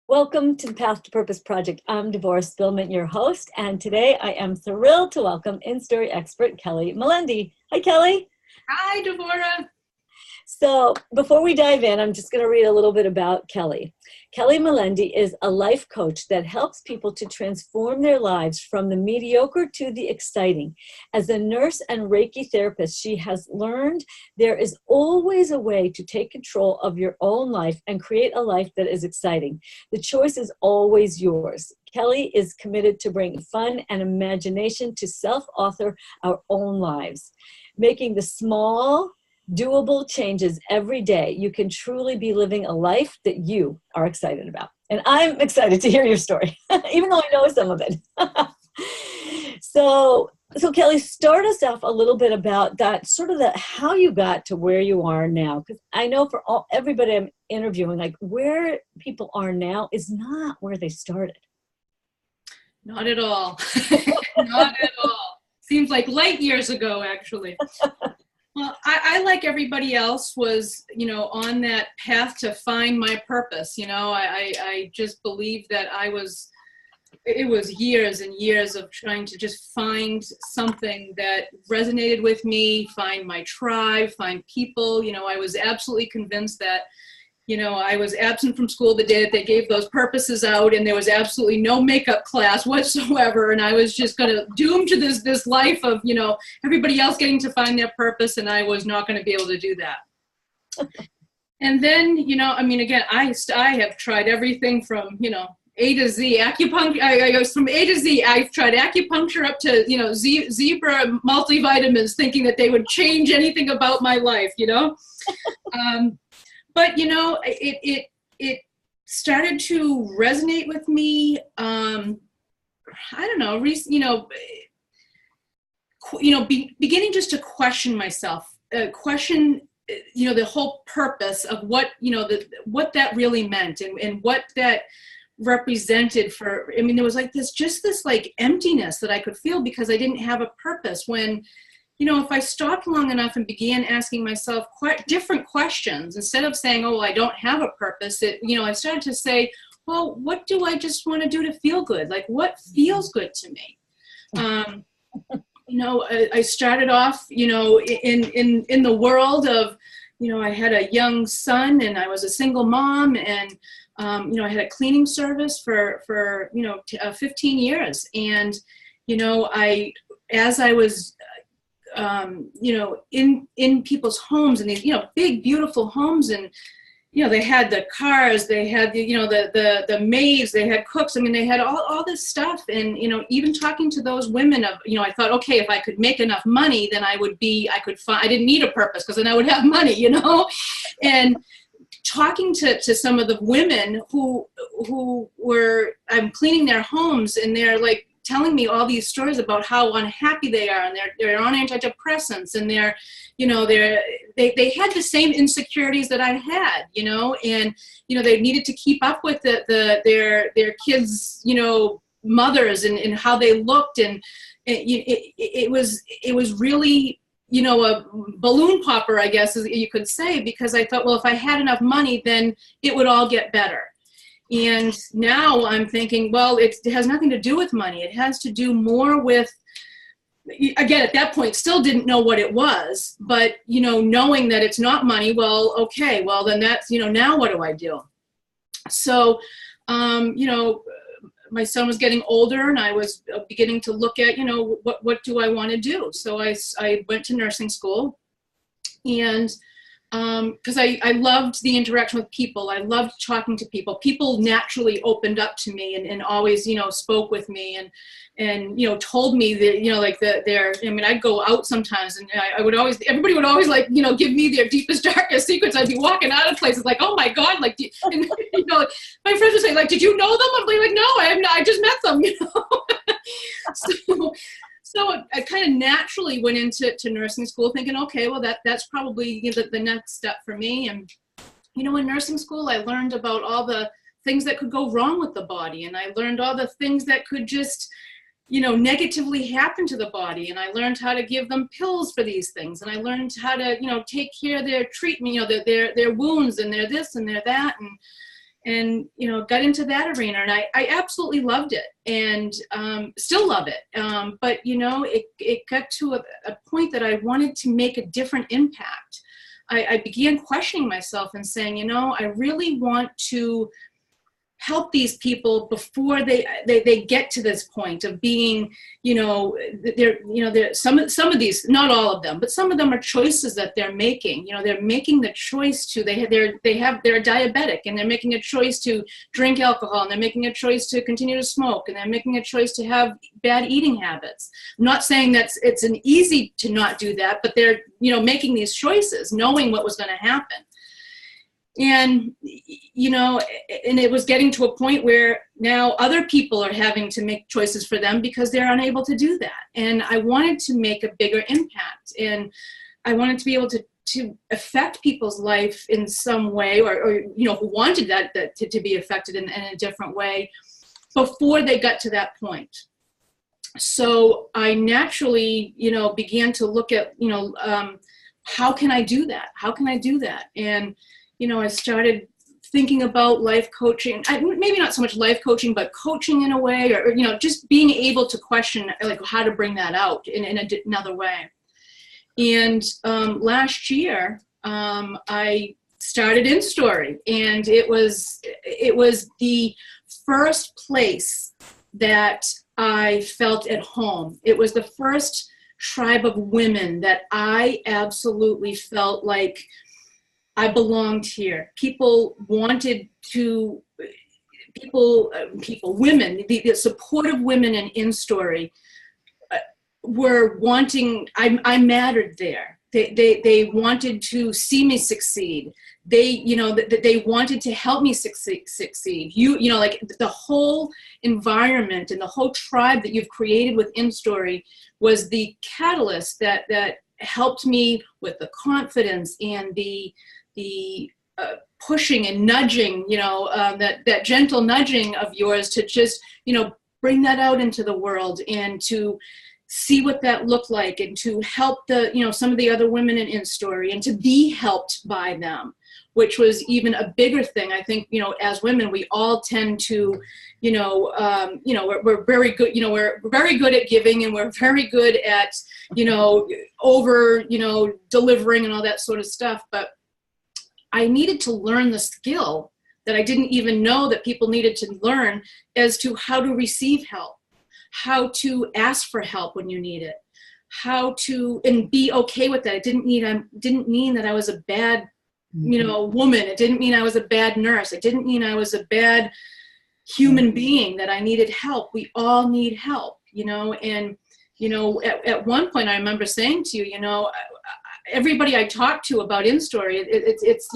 Welcome to the Path to Purpose Project. I'm Devorah Spilman, your host, and today I am thrilled to welcome in-story expert Kelly Melendy. Hi, Kelly. Hi, Devorah. So before we dive in, I'm just going to read a little bit about Kelly. Kelly Melendy is a life coach that helps people to transform their lives from the mediocre to the exciting. As a nurse and Reiki therapist, she has learned there is always a way to take control of your own life and create a life that is exciting. The choice is always yours. Kelly is committed to bring fun and imagination to self-author our own lives, making the small, doable changes every day. You can truly be living a life that you are excited about. And I'm excited to hear your story, even though I know some of it. So Kelly, start us off a little bit about that, sort of how you got to where you are now. Because I know for everybody I'm interviewing, like where people are now is not where they started. Not at all. Not at all. Seems like light years ago, actually. Well, I, like everybody else, was, on that path to find my purpose. I just believe that it was years and years of trying to just find something that resonated with me, find my tribe, find people. I was absolutely convinced that, I was absent from school the day that they gave those purposes out, and there was absolutely no makeup class whatsoever. And I was just going to doom to this life of, everybody else getting to find their purpose, and I was not going to be able to do that. And then, again, I have tried everything from, A to Z, acupuncture. I goes from A to Z. I've tried acupuncture up to, zebra multivitamins, thinking that they would change anything about my life, But, it started to resonate with me. I don't know, beginning just to question myself, question, the whole purpose of what, what that really meant and what that represented for. There was like this emptiness that I could feel because I didn't have a purpose when, if I stopped long enough and began asking myself quite different questions, instead of saying, oh, well, I don't have a purpose, I started to say, well, what do I just want to do to feel good? Like, what feels good to me? I started off, in the world of, I had a young son and I was a single mom, and, I had a cleaning service for 15 years. And, as I was, in people's homes, and these, big, beautiful homes, and, they had the cars, they had the maids, they had cooks. They had all this stuff. And, even talking to those women of, I thought, okay, if I could make enough money, then I didn't need a purpose, because then I would have money, and talking to some of the women who were, I'm cleaning their homes, and they're like, telling me all these stories about how unhappy they are, and they're on antidepressants, and they had the same insecurities that I had, and they needed to keep up with their kids, mothers, and how they looked, and it was really, a balloon popper, I guess you could say, because I thought, well, if I had enough money, then it would all get better. And now I'm thinking, well, it has nothing to do with money. It has to do more with, again, at that point, still didn't know what it was, but, knowing that it's not money, well, okay, well, then that's, now what do I do? So, my son was getting older, and I was beginning to look at, what do I want to do? So I went to nursing school, and because I loved the interaction with people. I loved talking to people. People naturally opened up to me and always, spoke with me and told me that, I'd go out sometimes, and everybody would always give me their deepest, darkest secrets. I'd be walking out of places like, oh my God, my friends would say, like, did you know them? I'm like, no, I have not, I just met them, So I kind of naturally went into nursing school thinking, okay, well, that's probably the next step for me. And, in nursing school, I learned about all the things that could go wrong with the body. And I learned all the things that could just, negatively happen to the body. And I learned how to give them pills for these things. And I learned how to, take care of their treatment, their wounds and their this and their that. And, and, got into that arena, and I absolutely loved it, and still love it. But, it got to a point that I wanted to make a different impact. I began questioning myself and saying, I really want to help these people before they get to this point of being, some of these, not all of them, but some of them are choices that they're making. They're making the choice to, they're diabetic, and they're making a choice to drink alcohol, and they're making a choice to continue to smoke, and they're making a choice to have bad eating habits. I'm not saying that it's an easy to not do that, but they're, making these choices, knowing what was going to happen. And, and it was getting to a point where now other people are having to make choices for them because they're unable to do that. And I wanted to make a bigger impact, and I wanted to be able to affect people's life in some way, or who wanted that to be affected in a different way before they got to that point. So I naturally, began to look at, how can I do that? How can I do that? And I started thinking about life coaching, maybe not so much life coaching, but coaching in a way, or just being able to question, like, how to bring that out in another way. And last year, I started In Story, and it was the first place that I felt at home. It was the first tribe of women that I absolutely felt like I belonged here. People wanted to, women, the supportive women in story were wanting, I mattered there. They wanted to see me succeed. They wanted to help me succeed. Like the whole environment and the whole tribe that you've created with In Story was the catalyst that helped me with the confidence and the pushing and nudging, that gentle nudging of yours to just, bring that out into the world and to see what that looked like, and to help some of the other women in Story, and to be helped by them, which was even a bigger thing. I think, as women, we all tend to, we're very good, we're very good at giving, and we're very good at, over, delivering and all that sort of stuff. But I needed to learn the skill that I didn't even know that people needed to learn, as to how to receive help, how to ask for help when you need it, how to, and be okay with that. It didn't mean that I was a bad, woman. It didn't mean I was a bad nurse. It didn't mean I was a bad human being, that I needed help. We all need help, and, at one point I remember saying to you, everybody I talked to about In Story, it's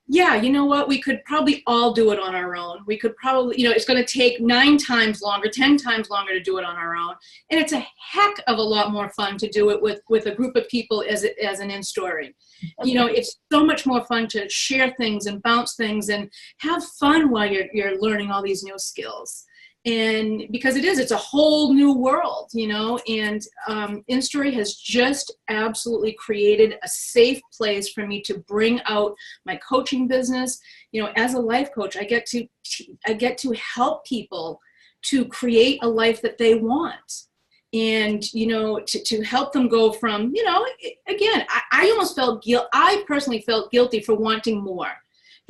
yeah, you know what, we could probably all do it on our own. We could probably, it's going to take 9 times longer, 10 times longer to do it on our own. And it's a heck of a lot more fun to do it with a group of people as an In Story. It's so much more fun to share things and bounce things and have fun while you're learning all these new skills. And because it's a whole new world, and In Story has just absolutely created a safe place for me to bring out my coaching business. As a life coach, I get to help people to create a life that they want. And, to help them go from, again, I almost felt I personally felt guilty for wanting more.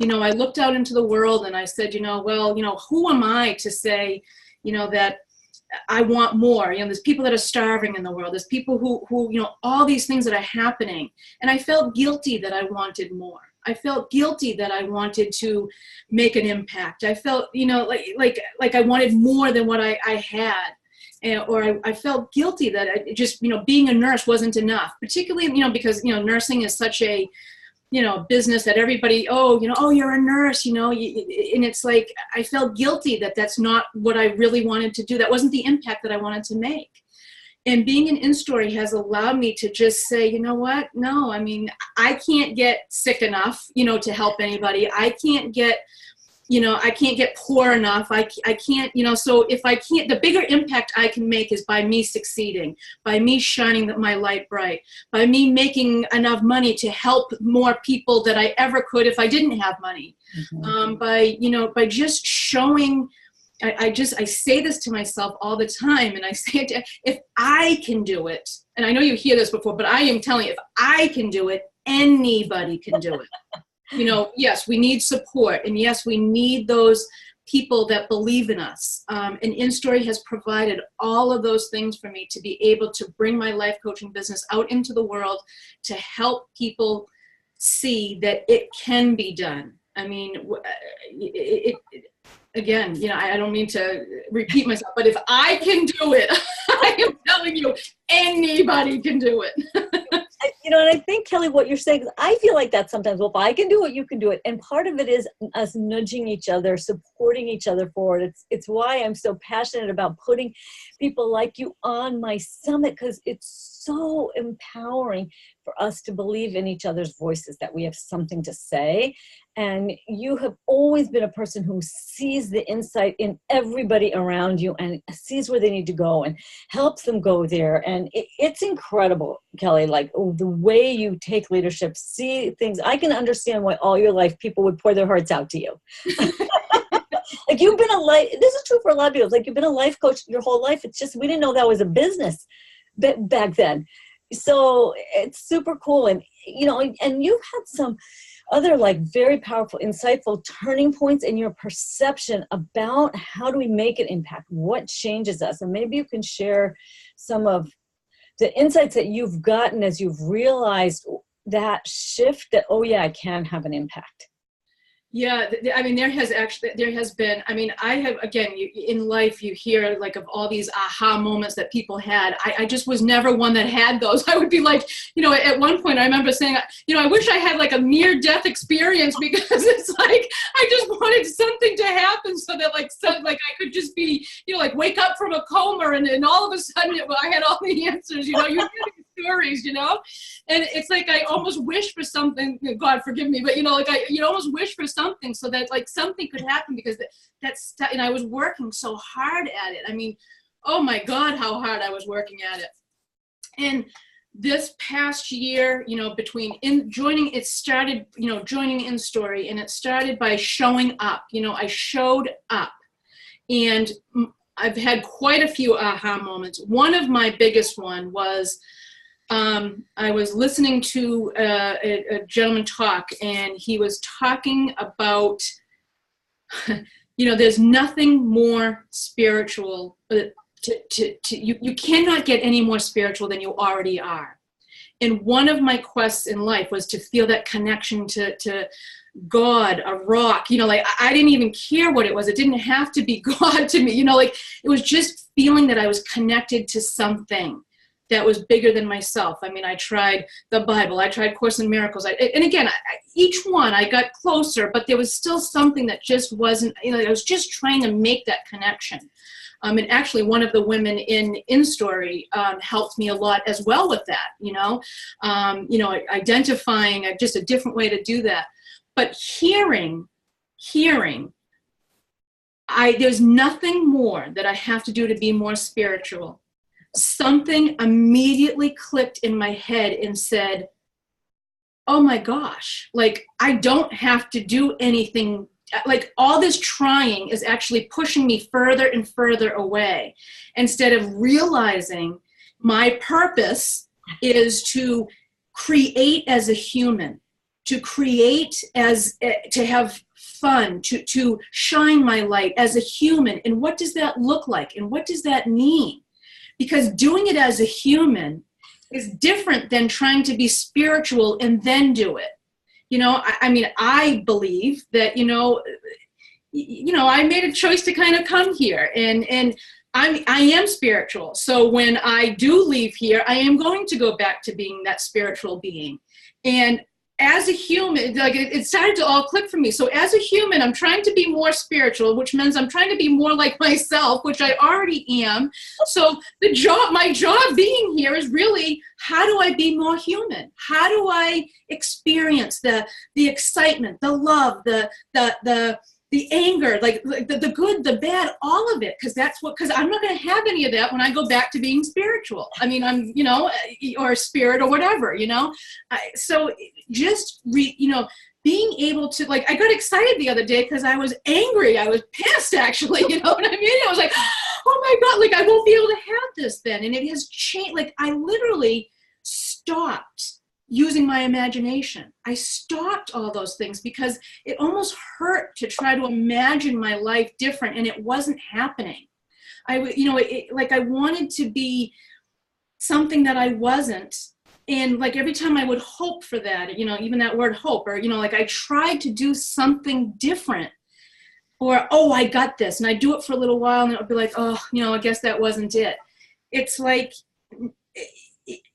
I looked out into the world and I said, who am I to say, that I want more? There's people that are starving in the world. There's people who, all these things that are happening. And I felt guilty that I wanted more. I felt guilty that I wanted to make an impact. I felt, like I wanted more than what I had. Or I felt guilty that I just, being a nurse wasn't enough, particularly, because, nursing is such a, business that everybody, oh, you're a nurse, and it's like, I felt guilty that that's not what I really wanted to do. That wasn't the impact that I wanted to make. And being an In Story has allowed me to just say, you know what? No, I can't get sick enough, to help anybody. I can't get, I can't get poor enough. I can't, so if I can't, the bigger impact I can make is by me succeeding, by me shining my light bright, by me making enough money to help more people that I ever could if I didn't have money. By just showing, I say this to myself all the time, and I say it if I can do it, and I know you hear this before, but I am telling you, if I can do it, anybody can do it. Yes, we need support, and yes, we need those people that believe in us. And InStory has provided all of those things for me to be able to bring my life coaching business out into the world to help people see that it can be done. I mean, again, I don't mean to repeat myself, but if I can do it, I am telling you, anybody can do it. And I think, Kelly, what you're saying, I feel like that sometimes. Well, if I can do it, you can do it. And part of it is us nudging each other, supporting each other forward. It's why I'm so passionate about putting people like you on my summit, because it's so empowering for us to believe in each other's voices, that we have something to say. And you have always been a person who sees the insight in everybody around you and sees where they need to go and helps them go there. And it's incredible, Kelly, like the way you take leadership, see things. I can understand why all your life people would pour their hearts out to you. Like you've been this is true for a lot of people. Like you've been a life coach your whole life. It's just, we didn't know that was a business back then. So it's super cool. And, and you've had some other like very powerful, insightful turning points in your perception about how do we make an impact? What changes us? And maybe you can share some of the insights that you've gotten as you've realized that shift that, oh yeah, I can have an impact. Yeah, I mean, there has been, I have, again, in life, you hear like of all these aha moments that people had. I just was never one that had those. I would be like, at one point I remember saying, I wish I had like a near death experience, because it's like, I just wanted something to happen so that I could just be, like wake up from a coma and all of a sudden I had all the answers, you hear these stories, and it's like, I almost wish for something, God forgive me, but you almost wish for something so that like something could happen, because and I was working so hard at it. I mean, oh my God, how hard I was working at it. And this past year, between joining InStory, and it started by showing up. I showed up, and I've had quite a few aha moments. One of my biggest one was, I was listening to a gentleman talk, and he was talking about, there's nothing more spiritual. You cannot get any more spiritual than you already are. And one of my quests in life was to feel that connection to God, a rock, I didn't even care what it was. It didn't have to be God to me, it was just feeling that I was connected to something that was bigger than myself. I mean, I tried the Bible, I tried Course in Miracles. And again, each one I got closer, but there was still something that just wasn't, I was just trying to make that connection. And actually one of the women in InStory helped me a lot as well with that, identifying just a different way to do that. But hearing, there's nothing more that I have to do to be more spiritual. Something immediately clicked in my head and said, oh my gosh, like I don't have to do anything. Like all this trying is actually pushing me further and further away, instead of realizing my purpose is to create as a human, to create to have fun, to shine my light as a human. And what does that look like? And what does that mean? Because doing it as a human is different than trying to be spiritual and then do it. I believe that, I made a choice to kind of come here, and I am spiritual. So when I do leave here, I am going to go back to being that spiritual being. And as a human, like it started to all click for me. So as a human, I'm trying to be more spiritual, which means I'm trying to be more like myself, which I already am. So my job being here is really, how do I be more human? How do I experience the excitement, the love, the the anger, like the good, the bad, all of it. Because I'm not going to have any of that when I go back to being spiritual. I mean, I'm, or spirit or whatever, so just, being able to, like, I got excited the other day because I was angry. I was pissed, actually, you know what I mean? I was like, oh my God, like, I won't be able to have this then. And it has changed. Like, I literally stopped using my imagination. I stopped all those things because it almost hurt to try to imagine my life different, and it wasn't happening. I wanted to be something that I wasn't. And like every time I would hope for that, even that word hope, or, like I tried to do something different, or, oh, I got this. And I do it for a little while and it would be like, oh, I guess that wasn't it. It's like,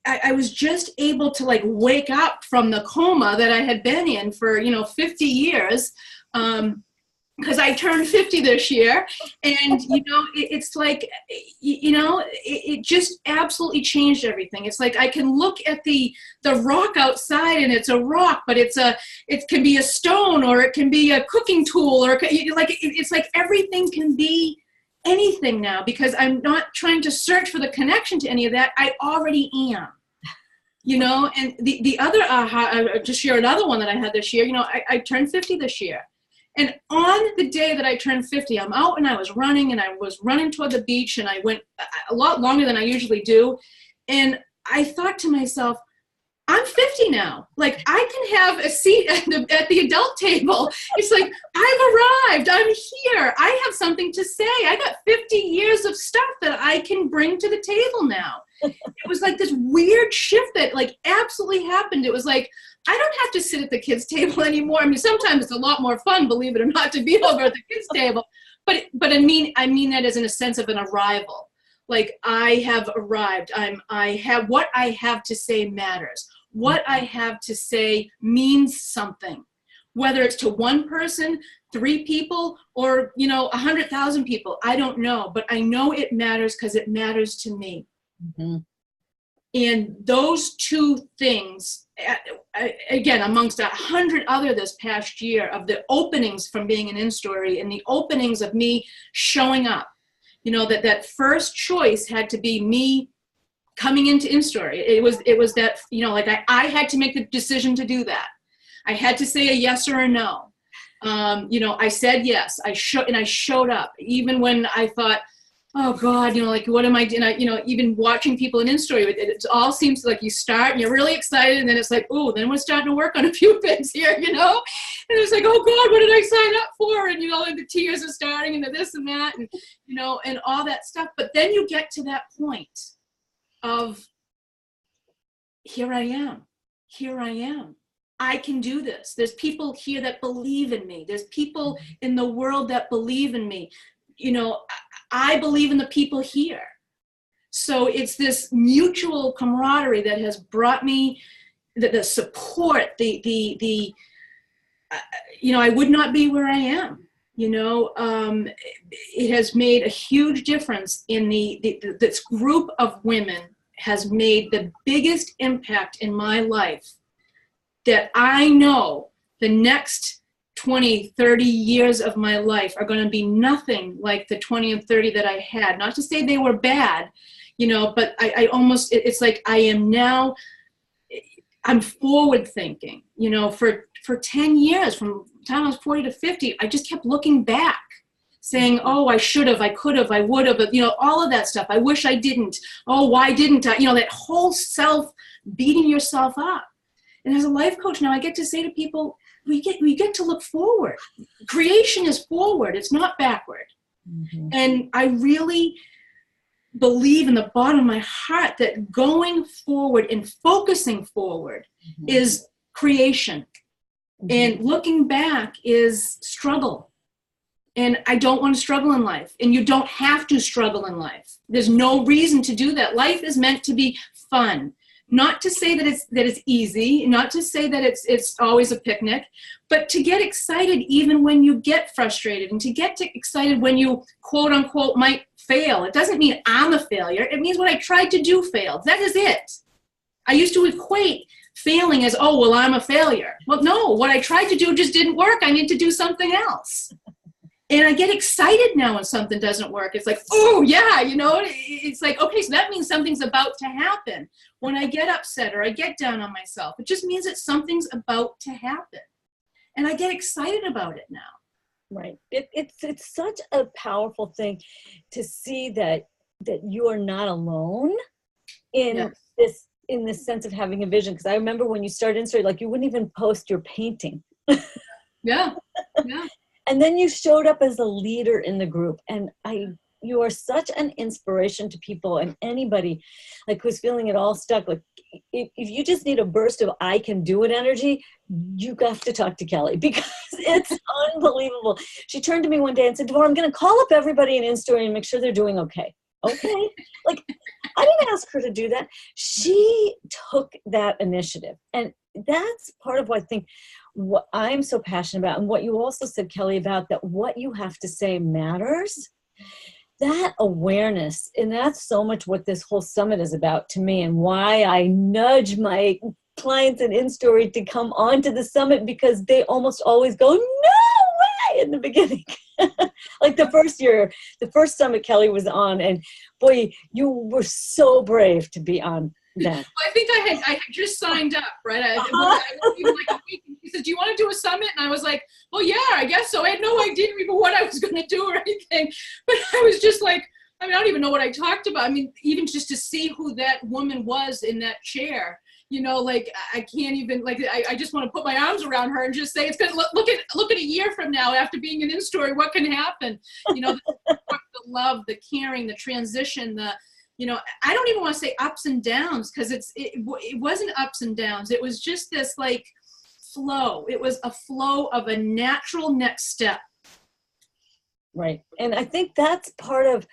I was just able to like wake up from the coma that I had been in for, 50 years. Because I turned 50 this year, and it's like, it just absolutely changed everything. It's like I can look at the rock outside, and it's a rock, but it can be a stone, or it can be a cooking tool, or it's like everything can be anything now, because I'm not trying to search for the connection to any of that. I already am. And the other aha, I just share another one that I had this year. I turned 50 this year. And on the day that I turned 50, I'm out and I was running toward the beach, and I went a lot longer than I usually do. And I thought to myself, I'm 50 now. Like, I can have a seat at the adult table. It's like, I've arrived. I'm here. I have something to say. I got 50 years of stuff that I can bring to the table now. It was like this weird shift that like absolutely happened. It was like, I don't have to sit at the kids' table anymore. I mean, sometimes it's a lot more fun, believe it or not, to be over at the kids' table. But I mean that as in a sense of an arrival. Like, I have arrived. What I have to say matters. What I have to say means something. Whether it's to one person, 3 people, or 100,000 people, I don't know. But I know it matters because it matters to me. Mm-hmm. And those two things, again, amongst 100 other this past year, of the openings from being an in-story and the openings of me showing up, that first choice had to be me coming into in-story. It was that, I had to make the decision to do that. I had to say a yes or a no. I said yes. I showed up, even when I thought, oh God, what am I doing? Even watching people in story, it all seems like you start and you're really excited, and then it's like, oh, then we're starting to work on a few things here, and it's like, oh God, what did I sign up for? And, and the tears are starting, and the this and that, and, and all that stuff. But then you get to that point of, here I am. I can do this. There's people here that believe in me. There's people in the world that believe in me. I believe in the people here. So it's this mutual camaraderie that has brought me the support, I would not be where I am. It has made a huge difference in this group of women has made the biggest impact in my life, that I know the next 20, 30 years of my life are going to be nothing like the 20 and 30 that I had. Not to say they were bad, but I almost, it's like I am now, I'm forward thinking, for 10 years, from the time I was 40 to 50, I just kept looking back, saying, oh, I should have, I could have, I would have, all of that stuff. I wish I didn't. Oh, why didn't I? That whole self beating yourself up. And as a life coach now, I get to say to people, we get to look forward. Creation is forward. It's not backward. Mm-hmm. And I really believe in the bottom of my heart that going forward and focusing forward is creation. Mm-hmm. And looking back is struggle. And I don't want to struggle in life. And you don't have to struggle in life. There's no reason to do that. Life is meant to be fun. Not to say that it's easy, not to say that it's always a picnic, but to get excited even when you get frustrated, and to get excited when you, quote unquote, might fail. It doesn't mean I'm a failure. It means what I tried to do failed. That is it. I used to equate failing as, oh, well, I'm a failure. Well, no, what I tried to do just didn't work. I need to do something else. And I get excited now when something doesn't work. It's like, oh yeah, it's like, okay, so that means something's about to happen. When I get upset or I get down on myself, it just means that something's about to happen. And I get excited about it now. Right. It's such a powerful thing to see that you are not alone in this, in this sense of having a vision. Because I remember when you started Instagram, like you wouldn't even post your painting. Yeah. And then you showed up as a leader in the group, and you are such an inspiration to people, and anybody like who's feeling it all stuck. Like if you just need a burst of I can do it energy, you have to talk to Kelly, because it's unbelievable. She turned to me one day and said, Devorah, I'm going to call up everybody in InStory and make sure they're doing okay. Okay. Like I didn't ask her to do that. She took that initiative. And that's part of what I think what I'm so passionate about, and what you also said, Kelly, about that what you have to say matters. That awareness, and that's so much what this whole summit is about to me, and why I nudge my clients in InStory to come onto the summit, because they almost always go, no way, in the beginning. Like the first summit Kelly was on, and boy, you were so brave to be on that. Well, I think I had just signed up, right? I wasn't even like a week. He said, do you want to do a summit? And I was like, well, yeah, I guess so. I had no idea even what I was going to do or anything. But I was just like, I don't even know what I talked about. I mean, even just to see who that woman was in that chair, like I can't even, like, I just want to put my arms around her and just say, it's going to look at a year from now after being an InStory, what can happen? The love, the caring, the transition, I don't even want to say ups and downs, because it wasn't ups and downs. It was just this like flow. It was a flow of a natural next step. Right. And I think that's part of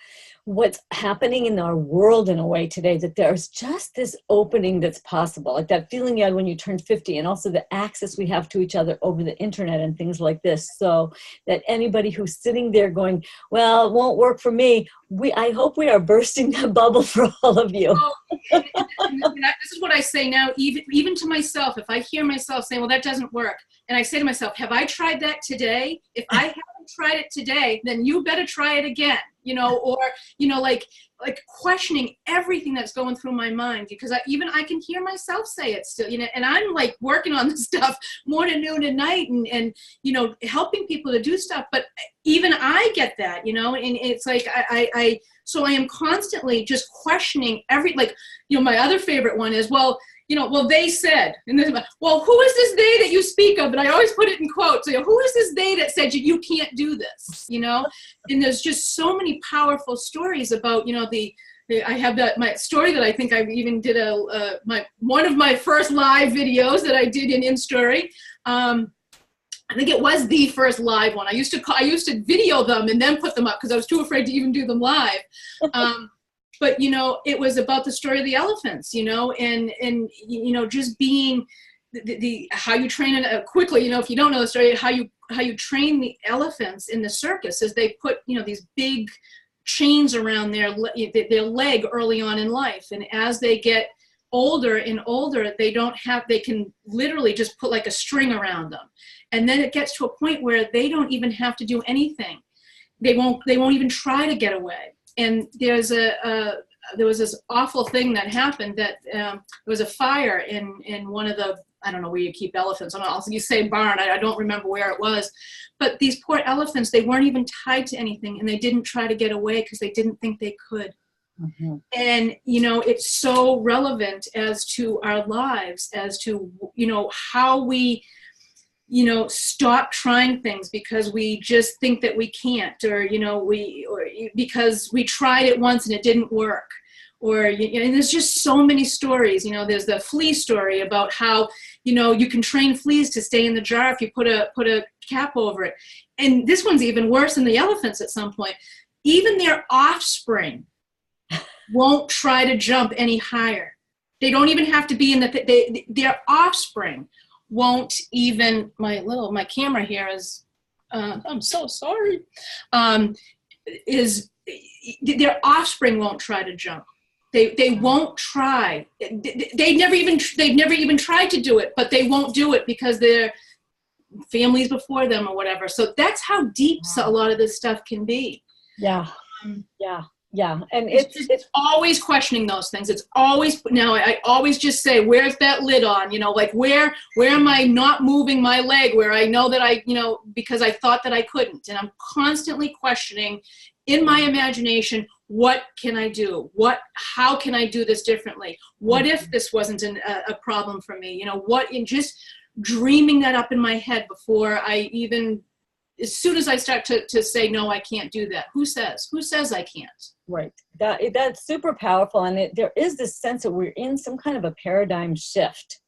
what's happening in our world in a way today, that there's just this opening that's possible, like that feeling you had when you turned 50, and also the access we have to each other over the internet and things like this. So that anybody who's sitting there going, well, it won't work for me, I hope we are bursting that bubble for all of you. Oh, and this is what I say now, even to myself. If I hear myself saying, well, that doesn't work, and I say to myself, have I tried that today? If I haven't tried it today, then you better try it again, or, like questioning everything that's going through my mind, because I can hear myself say it still, and I'm like working on this stuff morning, noon, and night, and helping people to do stuff. But even I get that, and it's like, so I am constantly just questioning my other favorite one is, well, they said, and then, well, who is this they that you speak of? And I always put it in quotes. Who is this they that said you can't do this? And there's just so many powerful stories about, I have my story that I think I even did one of my first live videos that I did in InStory. I think it was the first live one. I used to video them and then put them up because I was too afraid to even do them live. But, it was about the story of the elephants, and just being how you train it quickly, if you don't know the story, how you train the elephants in the circus is they put, these big chains around their leg early on in life. And as they get older and older, they can literally just put like a string around them. And then it gets to a point where they don't even have to do anything. They won't even try to get away. And there was this awful thing that happened that there was a fire in one of the, I don't know where you keep elephants. You say barn, I don't remember where it was. But these poor elephants, they weren't even tied to anything, and they didn't try to get away because they didn't think they could. Mm-hmm. And, it's so relevant as to our lives, as to, how we, stop trying things because we just think that we can't, or because we tried it once and it didn't work, or and there's just so many stories. There's the flea story about how you can train fleas to stay in the jar if you put a cap over it, and this one's even worse than the elephants. At some point, even their offspring won't try to jump any higher. They don't even have to be in their offspring won't even, my camera here is, I'm so sorry, is their offspring won't try to jump. They won't try. They've never even tried to do it, but they won't do it because families before them or whatever. So that's how deep a lot of this stuff can be. Yeah. Yeah. Yeah. And it's always questioning those things. It's always, now I always just say, where's that lid on? You know, like where am I not moving my leg where I know that I, you know, because I thought that I couldn't. And I'm constantly questioning in my imagination, what can I do? How can I do this differently? What if this wasn't a problem for me? You know, in just dreaming that up in my head before I even, as soon as I start to say, no, I can't do that. Who says I can't? Right. That's super powerful. And there is this sense that we're in some kind of a paradigm shift.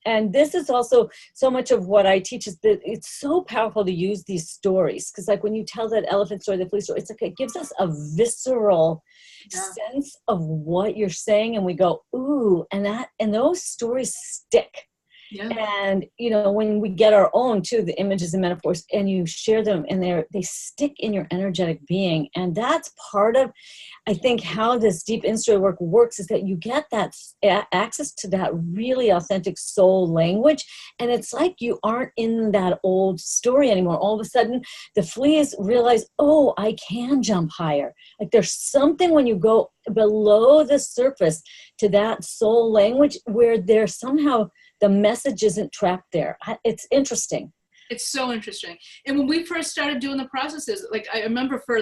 And this is also so much of what I teach is that it's so powerful to use these stories. Because like when you tell that elephant story, the police story, it's like it gives us a visceral sense of what you're saying. And we go, ooh, and those stories stick. Yeah. And, you know, when we get our own too, the images and metaphors, and you share them and they stick in your energetic being. And that's part of, I think, how this deep in-story work works is that you get that access to that really authentic soul language. And it's like you aren't in that old story anymore. All of a sudden, the fleas realize, oh, I can jump higher. Like there's something when you go below the surface to that soul language where there's somehow the message isn't trapped there. It's interesting. It's so interesting. And when we first started doing the processes, like I remember for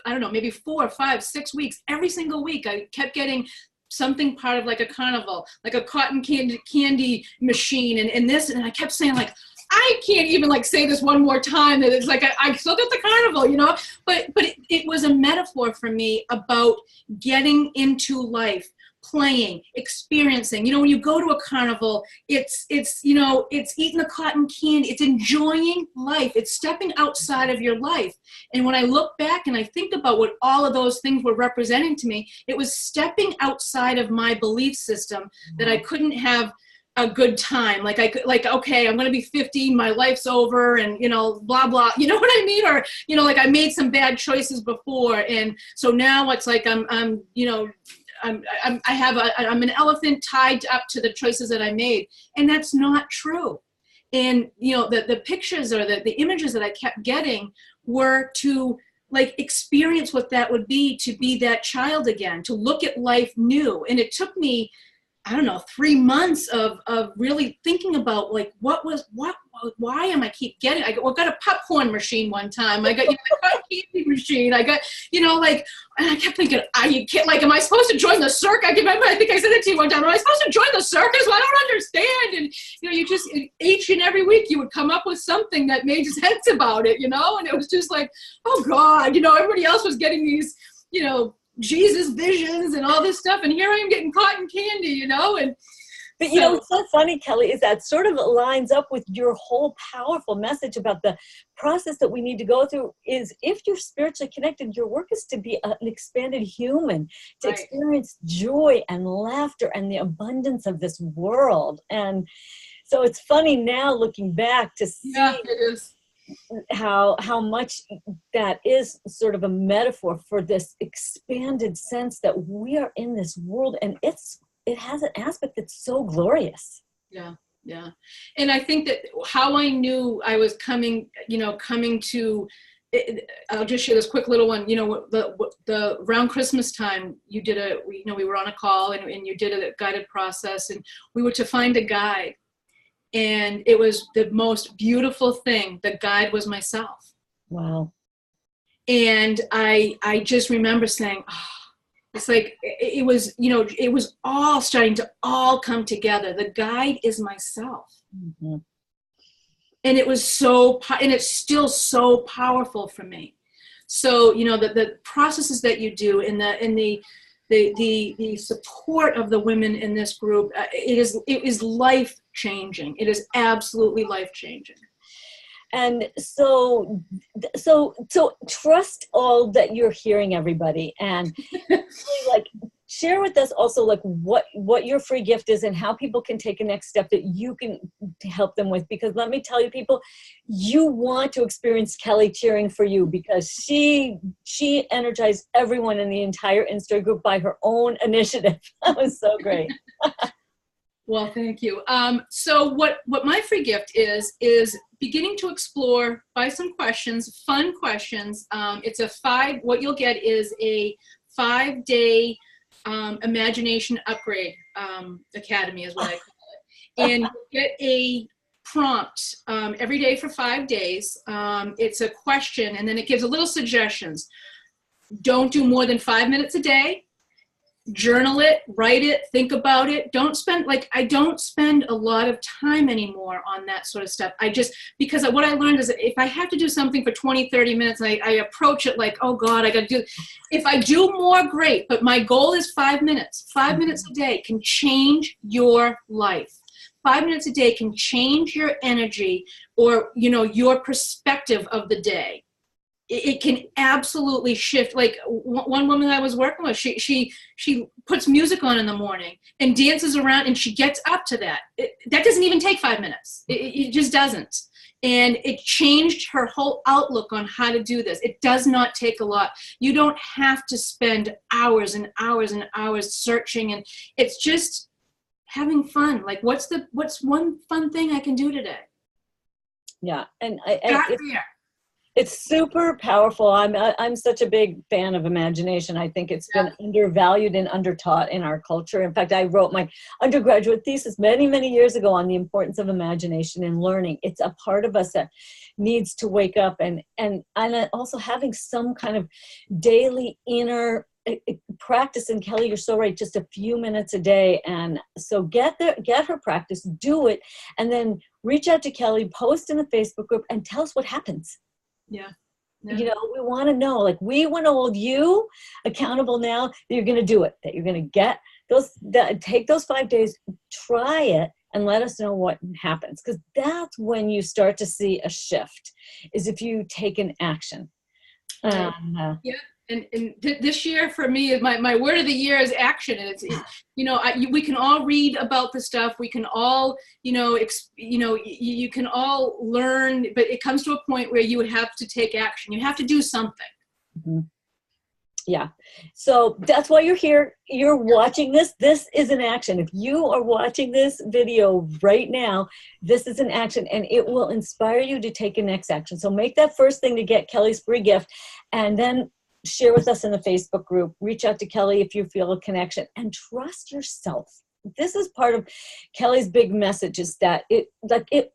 I don't know, maybe 4, 5, 6 weeks, every single week, I kept getting something part of like a carnival, like a cotton candy machine and this, and I kept saying like, I can't even like say this one more time that it's like, I still got the carnival, you know, but it was a metaphor for me about getting into life, playing, experiencing. You know, when you go to a carnival, it's you know, it's eating the cotton candy, it's enjoying life, it's stepping outside of your life. And when I look back and I think about what all of those things were representing to me, it was stepping outside of my belief system that I couldn't have a good time. Like I could, like, okay, I'm going to be 50, my life's over, and, you know, blah, blah, you know what I mean? Or, you know, like I made some bad choices before. And so now it's like, I'm you know, I'm an elephant tied up to the choices that I made. And that's not true. And, you know, the pictures or the images that I kept getting were to like experience what that would be to be that child again, to look at life new. And it took me, I don't know, 3 months of really thinking about like, why am I keep getting, I got a popcorn machine one time. I got, you know, the cotton candy machine. I got, you know, like, and I kept thinking, you can't, like, am I supposed to join the circus? I remember, I think I said it to you one time, am I supposed to join the circus? Well, I don't understand. And, you know, you just, each and every week you would come up with something that made sense about it, you know? And it was just like, oh God, you know, everybody else was getting these, you know, Jesus visions and all this stuff, and here I am getting cotton candy, you know. And but you know what's so funny, Kelly, is that sort of lines up with your whole powerful message about the process that we need to go through. Is if you're spiritually connected, your work is to be an expanded human, to experience joy and laughter and the abundance of this world. And so it's funny now looking back to see it is. how much that is sort of a metaphor for this expanded sense that we are in this world, and it has an aspect that's so glorious. Yeah. And I think that how I knew I was coming to, I'll just share this quick little one. You know, the around Christmas time, you did we were on a call and you did a guided process, and we were to find a guide. And it was the most beautiful thing. The guide was myself. Wow. And I just remember saying, oh, it's like, it was, you know, it was all starting to all come together. The guide is myself. Mm-hmm. And it was and it's still so powerful for me. So, you know, the processes that you do in the support of the women in this group, it is life changing. It is absolutely life changing. And so trust all that you're hearing, everybody, and like share with us also like what your free gift is and how people can take a next step that you can help them with. Because let me tell you, people, you want to experience Kelly cheering for you, because she energized everyone in the entire Insta group by her own initiative. That was so great. Well, thank you. So what my free gift is beginning to explore by some questions, fun questions. What you'll get is a 5-day imagination upgrade academy is what I call it. And you get a prompt every day for 5 days. It's a question, and then it gives a little suggestions. Don't do more than 5 minutes a day. Journal it, write it, think about it. I don't spend a lot of time anymore on that sort of stuff. Because what I learned is that if I have to do something for 20, 30 minutes, I approach it like, oh God, I got to do it. If I do more, great. But my goal is 5 minutes. 5 minutes a day can change your life. 5 minutes a day can change your energy or, your perspective of the day. It can absolutely shift. Like one woman I was working with, she puts music on in the morning and dances around, and she gets up to that. That doesn't even take 5 minutes. It just doesn't. And it changed her whole outlook on how to do this. It does not take a lot. You don't have to spend hours and hours and hours searching, and it's just having fun. Like, what's one fun thing I can do today? Yeah, and It's super powerful. I'm such a big fan of imagination. I think it's been undervalued and undertaught in our culture. In fact, I wrote my undergraduate thesis many, many years ago on the importance of imagination in learning. It's a part of us that needs to wake up, and also having some kind of daily inner practice. And Kelly, you're so right, just a few minutes a day. And so get her practice, do it, and then reach out to Kelly, post in the Facebook group, and tell us what happens. Yeah. We want to know, like, we want to hold you accountable now that you're going to do it, that you're going to take those 5 days, try it, and let us know what happens. Because that's when you start to see a shift, is if you take an action. And this year for me, my word of the year is action. And we can all read about the stuff. We can all, you can all learn, but it comes to a point where you have to take action. You have to do something. Mm-hmm. Yeah. So that's why you're here. You're watching this. This is an action. If you are watching this video right now, this is an action, and it will inspire you to take a next action. So make that first thing to get Kelly's free gift, and then share with us in the Facebook group. Reach out to Kelly if you feel a connection, and trust yourself. This is part of Kelly's big message, is that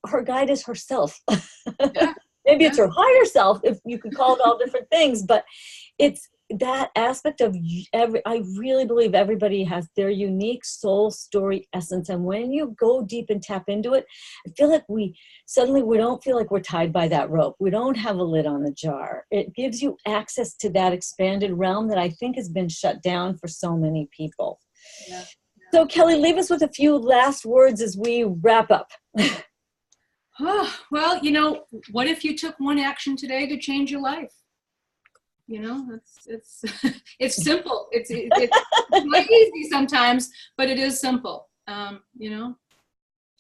her guide is herself. Maybe it's her higher self, if you could call it all different things, but it's that aspect of I really believe everybody has their unique soul story essence. And when you go deep and tap into it, I feel like we don't feel like we're tied by that rope. We don't have a lid on the jar. It gives you access to that expanded realm that I think has been shut down for so many people. Yeah. So Kelly, leave us with a few last words as we wrap up. Well, what if you took one action today to change your life? It's simple. It's not easy sometimes, but it is simple.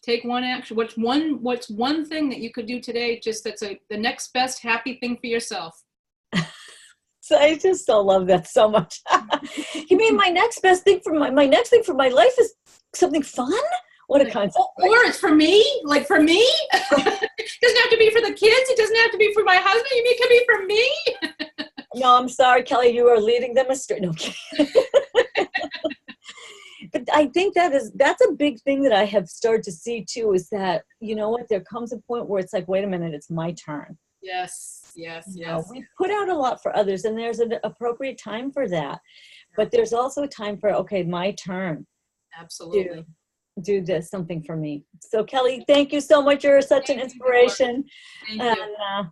Take one action. What's one thing that you could do today? Just that's the next best happy thing for yourself. So I just so love that so much. You mean my next best thing for my next thing for my life is something fun? What a concept. Or it's for me, like for me. It doesn't have to be for the kids. It doesn't have to be for my husband. It can be for me. No, I'm sorry, Kelly, you are leading them astray. No, but I think that's a big thing that I have started to see too, is that, there comes a point where it's like, wait a minute, it's my turn. Yes. We put out a lot for others, and there's an appropriate time for that. But there's also a time for, okay, my turn. Absolutely. Do this, something for me. So Kelly, thank you so much. You're such an inspiration. Thank you.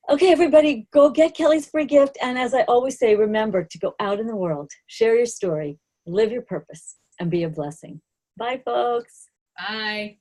Okay, everybody, go get Kelly's free gift. And as I always say, remember to go out in the world, share your story, live your purpose, and be a blessing. Bye, folks. Bye.